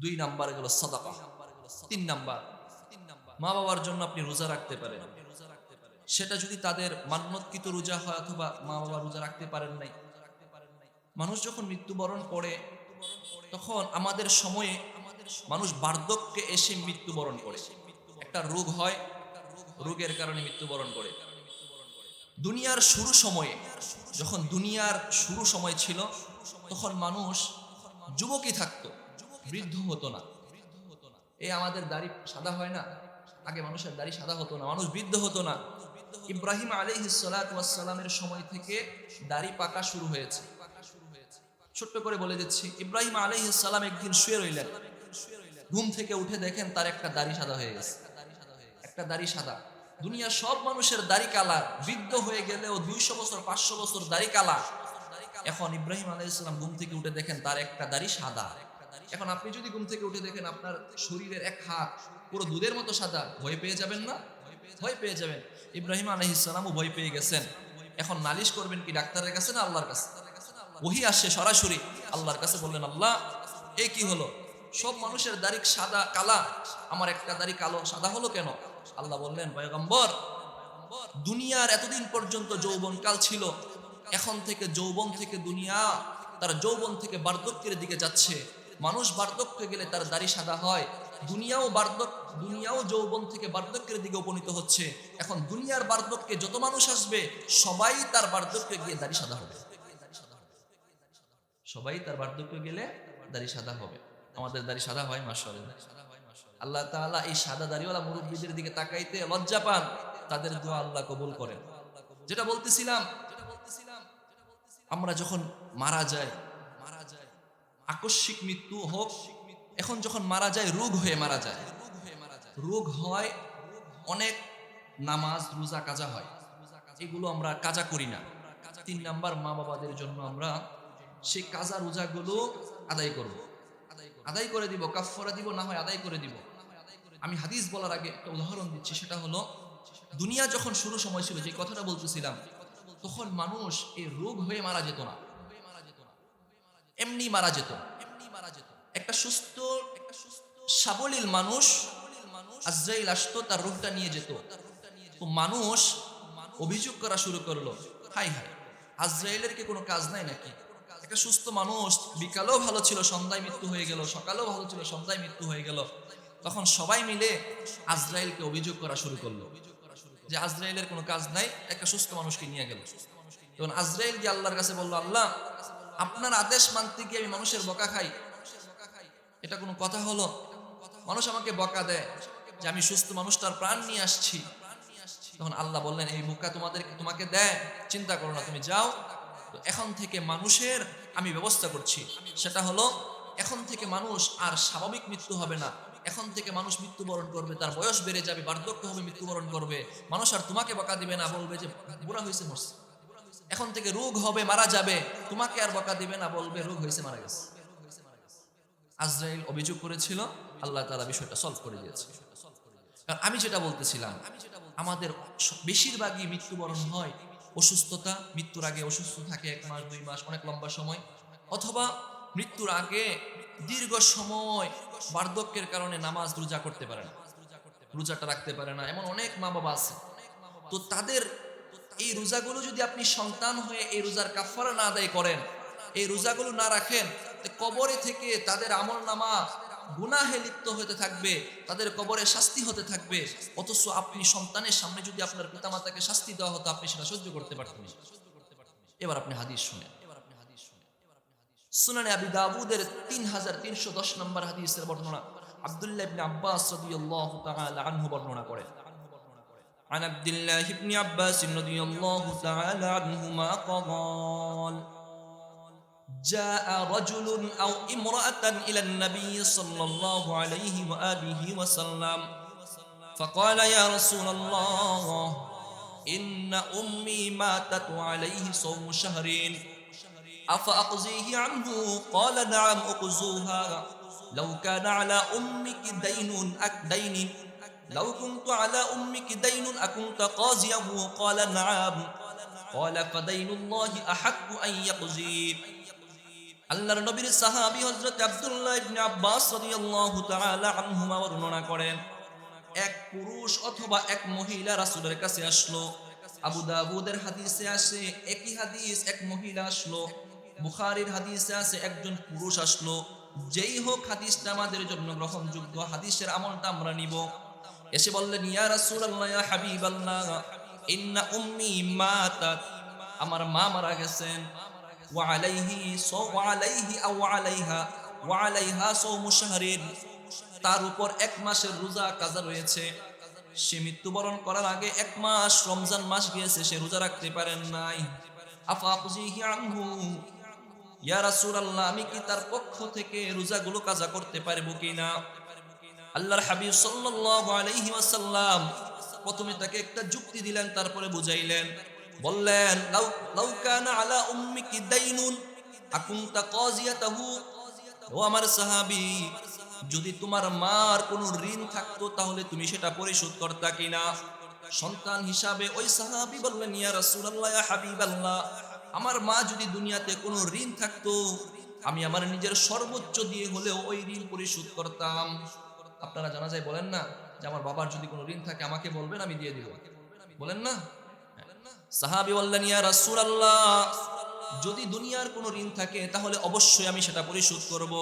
2 number হলো সাদাকা। 3 number, মা বাবার জন্য আপনি রোজা রাখতে পারেন। সেটা যদি তাদের মান্যতকৃত রোজা হয় অথবা মা বাবা রোজা রাখতে পারেন নাই। মানুষ যখন মৃত্যুবরণ করে তখন আমাদের সময়ে মানুষ বার্ধক্যে এসে মৃত্যুবরণ করে। একটা রোগ হয়, রোগের কারণে মৃত্যুবরণ করে। দুনিয়ার শুরু সময়ে, যখন দুনিয়ার শুরু সময় ছিল, তখন মানুষ যুবকই থাকতো, বৃদ্ধ হতো না। এই আমাদের দাড়ি সাদা হয় না, আগে মানুষের দাড়ি সাদা হতো না, মানুষ বৃদ্ধ হতো না। ইব্রাহিম আলাইহিস সালাতু ওয়াস সালামের সময় থেকে দাড়ি পাকা শুরু হয়েছে। ছোট্ট করে বলে দিচ্ছি, ইব্রাহিম আলাইহিস সালাম একদিন শুয়ে রইলেন, ঘুম থেকে উঠে দেখেন তার একটা দাড়ি সাদা হয়ে গেছে। একটা দাড়ি সাদা। দুনিয়ার সব মানুষের দাড়ি কালা, বৃদ্ধ হয়ে গেলেও 200 বছর 500 বছর দাড়ি কালা। এখন ইব্রাহিম আলাইহিস সালাম ঘুম থেকে উঠে দেখেন তার একটা দাড়ি সাদা। এখন আপনি যদি ঘুম থেকে উঠে দেখেন আপনার শরীরের এক হাত পুরো দুধের মতো সাদা, ভয় পেয়ে যাবেন না? ভয় পেয়ে যাবেন। ইব্রাহিম আলাইহিস সালামও ভয় পেয়ে গেছেন। এখন নালিশ করবেন কি ডাক্তারের কাছে না আল্লাহর কাছে? ওহী আসে সরাসরি আল্লাহর কাছে, বললেন আল্লাহ এ কি হলো? সব মানুষের দাড়ি সাদা কালা, আমার একটা দাড়ি কালো সাদা হলো কেন? আল্লাহ বললেন পয়গম্বর, দুনিয়ার এতদিন পর্যন্ত যৌবনকাল ছিল, এখন থেকে যৌবন থেকে দুনিয়া তার যৌবন থেকে বার্ধক্যের দিকে যাচ্ছে। মানুষ বার্ধক্যে গেলে তার দাড়ি সাদা হয়, দুনিয়াও যৌবন থেকে বার্ধক্যের দিকে উপনীত হচ্ছে। এখন দুনিয়ার বার্ধক্যে যত মানুষ আসবে সবাই তার বার্ধক্যে গিয়ে দাড়ি সাদা হবে। সবাই তার বার্ধক্যে গেলে দাড়ি সাদা হবে। আমাদের দাড়ি সাদা হয় মাশাআল্লাহ। আল্লাহ তাআলা এই সাদা দাড়িওয়ালা মুরব্বিদের দিকে তাকাইতে লজ্জা পান, তাদের দোয়া আল্লাহ কবুল করেন। যেটা বলতেছিলাম, আমরা যখন মারা যাই, আকস্মিক মৃত্যু হোক, এখন যখন মারা যায় রোগ হয়ে মারা যায়, রোগ হয়, অনেক নামাজ রোজা কাজা হয়, এগুলো আমরা কাজা করি না। 3 নাম্বার, মা বাবাদের জন্য আমরা সেই কাজা রোজাগুলো আদায় করব, আদায় করে দিব, কাফফারা দিব, না হয় আদায় করে দিব। আমি হাদিস বলার আগে একটা উদাহরণ দিচ্ছি, সেটা হলো দুনিয়া যখন শুরু সময় ছিল, যে কথাটা বলতেছিলাম, তখন মানুষ এই রোগ হয়ে মারা যেত না, এমনি মারা যেত। একটা সুস্থ সাবলীল মানুষ, আজরাইল আসতো, তার রোগটা নিয়ে যেত। তো মানুষ অভিযোগ করা শুরু করলো, হাই হাই, আজরাইলের কি কোনো কাজ নাই নাকি? একটা সুস্থ মানুষ বিকালেও ভালো ছিল, সন্ধ্যায় মৃত্যু হয়ে গেল, সকালেও ভালো ছিল, সন্ধ্যায় মৃত্যু হয়ে গেল। তখন সবাই মিলে আজরাইলকে অভিযোগ করা শুরু করলো যে আজরাইলের কোনো কাজ নাই, একটা সুস্থ মানুষকে নিয়ে গেল। তখন আজরাইল গিয়ে আল্লাহর কাছে বলল, আল্লাহ আপনার আদেশ মানতে গিয়ে আমি মানুষের বকা খাই, এটা কোনো কথা হলো? মানুষ আমাকে বকা দেয় যে আমি সুস্থ মানুষটার প্রাণ নিয়ে আসছি। তখন আল্লাহ বললেন, এই বকা তোমাকে দেয়, চিন্তা করো না, তুমি যাও। তো এখন থেকে মানুষের আমি ব্যবস্থা করছি, সেটা হলো এখন থেকে মানুষ আর স্বাভাবিক মৃত্যু হবে না। এখন থেকে মানুষ মৃত্যুবরণ করবে, তার বয়স বেড়ে যাবে, বার্ধক্য হবে, মৃত্যুবরণ করবে। মানুষ আর তোমাকে বকা দিবে না, বলবে যে বুড়া হয়েছে, মরছে। এখন থেকে রোগ হবে, মারা যাবে, তোমাকে আর বকা দিবে না, বলবে রোগ হয়েছে, মারা গেছে। আজরাইল অভিযোগ করেছিল, আল্লাহ তাআলা বিষয়টা সলভ করে দিয়েছে। কারণ আমি যেটা বলতেছিলাম, আমাদের বেশিরভাগই মৃত্যুবরণ হয় অসুস্থতা, মৃত্যুর আগে অসুস্থ থাকে 1 মাস 2 মাস, অনেক লম্বা সময়, অথবা মৃত্যুর আগে দীর্ঘ সময় বার্ধক্যের কারণে নামাজ রোজা করতে পারে না, রোজাটা রাখতে পারে না, এমন অনেক মা বাবা আছে। তো তাদের এই রোজাগুলো যদি আপনি সন্তান হয়ে এই রোজার কাফারা না আদায় করেন, এই রোজাগুলো না রাখেন, কবরে থেকে তাদের আমলনামা গুনাহে লিপ্ত হতে থাকবে, তাদের কবরে শাস্তি হতে থাকবে। অথচ আপনি সন্তানের সামনে যদি আপনার পিতামাতাকে শাস্তি দেওয়া হতো, আপনি সেটা সহ্য করতে পারতেন না। এবার আপনি হাদিস শুনেন, সুনানে আবি দাউদের 3310 নম্বর হাদিসের বর্ণনা, আব্দুল্লাহ ইবনে আব্বাস রাদিয়াল্লাহু তাআলা আনহু বর্ণনা করেন। عن عبد الله بن عباس رضي الله تعالى عنهما قال جاء رجل أو امرأة إلى النبي صلى الله عليه وآله وسلم فقال يا رسول الله إن أمي ماتت عليه صوم شهرين أفأقضيه عنه؟ قال نعم أقضوها. لو كان على أمك دين لو كنت على أمك دين أكنت قاضيه؟ قال نعم. قال فدين الله أحق أن يقضي. আল্লাহর নবীর সাহাবী হযরত আব্দুল্লাহ ইবনে আব্বাস রাদিয়াল্লাহু তাআলা আনহুমা বর্ণনা করেন, এক পুরুষ অথবা এক মহিলা রাসূলের কাছে আসলো। আবু দাউদের হাদিসে আসে একই হাদিস, এক মহিলা আসলো। বুখারীর হাদিসে আছে একজন পুরুষ আসলো। যেই হোক হাদিসটা আমাদের জন্য গ্রহণযোগ্য, হাদিসের আমলটা আমরা নিব। এসে বললেন, ইয়া রাসূলুল্লাহ, ইয়া হাবিবাল্লাহ, ইন্না উম্মি মাতাত, আমার মা মারা গেছেন। ওয়া আলাইহি ওয়া আলাইহি আও আলাইহা ওয়া আলাইহা সাওমু শাহরিন, তার উপর এক মাসের রোজা কাজা রয়েছে। সে মৃত্যুবরণ করার আগে এক মাস রমজান মাস গিয়েছে, সে রোজা রাখতে পারেন নাই। আফা আকুজিহি আনহু, ইয়া রাসূলুল্লাহ, আমি কি তার পক্ষ থেকে রোজাগুলো কাজা করতে পারবো কিনা? আল্লাহর হাবিব সাল্লাল্লাহু আলাইহি ওয়াসাল্লাম প্রথমে তাকে একটা যুক্তি দিলেন, তারপরে বুঝাইলেন। বললেন, লাউ কানা আলা উম্মিকি দাইনুন আকুনতা কাজিয়াতাহু, ও আমার সাহাবী, যদি তোমার মার কোনো ঋণ থাকতো তাহলে তুমি সেটা পরিশোধ করতা কিনা? সন্তান হিসাবে ওই সাহাবী বললেন, ইয়া রাসূলুল্লাহ, ইয়া হাবিবাল্লাহ, আমার মা যদি দুনিয়াতে কোনো ঋণ থাকতো, আমি আমার নিজের সর্বোচ্চ দিয়ে হলেও ওই ঋণ পরিশোধ করতাম। আপনারা জানা যায় বলেন না যে আমার বাবার যদি কোনো ঋণ থাকে আমাকে বলবেন, আমি দিয়ে দিব, বলেন না? সাহাবী বললেন, ইয়া রাসূলুল্লাহ, যদি দুনিয়ার কোনো ঋণ থাকে তাহলে অবশ্যই আমি সেটা পরিশোধ করব।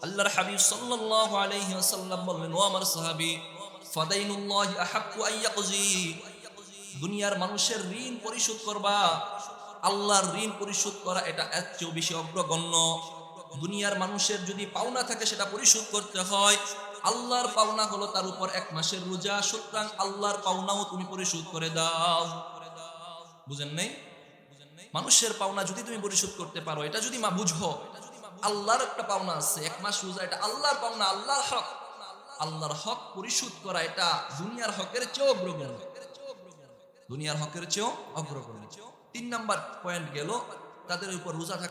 আল্লাহর হাবিব সাল্লাল্লাহু আলাইহি ওয়াসাল্লাম বললেন, ও আমার সাহাবী, ফাদাইনুল্লাহি আহাক্কু আইয়াকজি, দুনিয়ার মানুষের ঋণ পরিশোধ করবা, আল্লাহর ঋণ পরিশোধ করা এটা এর চেয়েও বেশি অগ্রগণ্য। দুনিয়ার মানুষের যদি পাওনা থাকে সেটা পরিশোধ করতে হয়। আল্লাহর পাওনা হলো তার উপর এক মাসের রোজা, সুতরাং আল্লাহর পাওনাও তুমি পরিশোধ করে দাও। বুঝেন নাই? মানুষের পাওনা যদি তুমি পরিশোধ করতে পারো, এটা যদি মা বুঝো, আল্লাহর একটা পাওনা আছে, এক মাস রোজা, এটা আল্লাহর পাওনা, আল্লাহর হক। আল্লাহর হক পরিশোধ করা এটা দুনিয়ার হকের চেয়েও অগ্রগণ্য, দুনিয়ার হকের চেয়েও অগ্রগণ্য। 3 নাম্বার পয়েন্ট গেল, তাদের উপর রোজা থাকা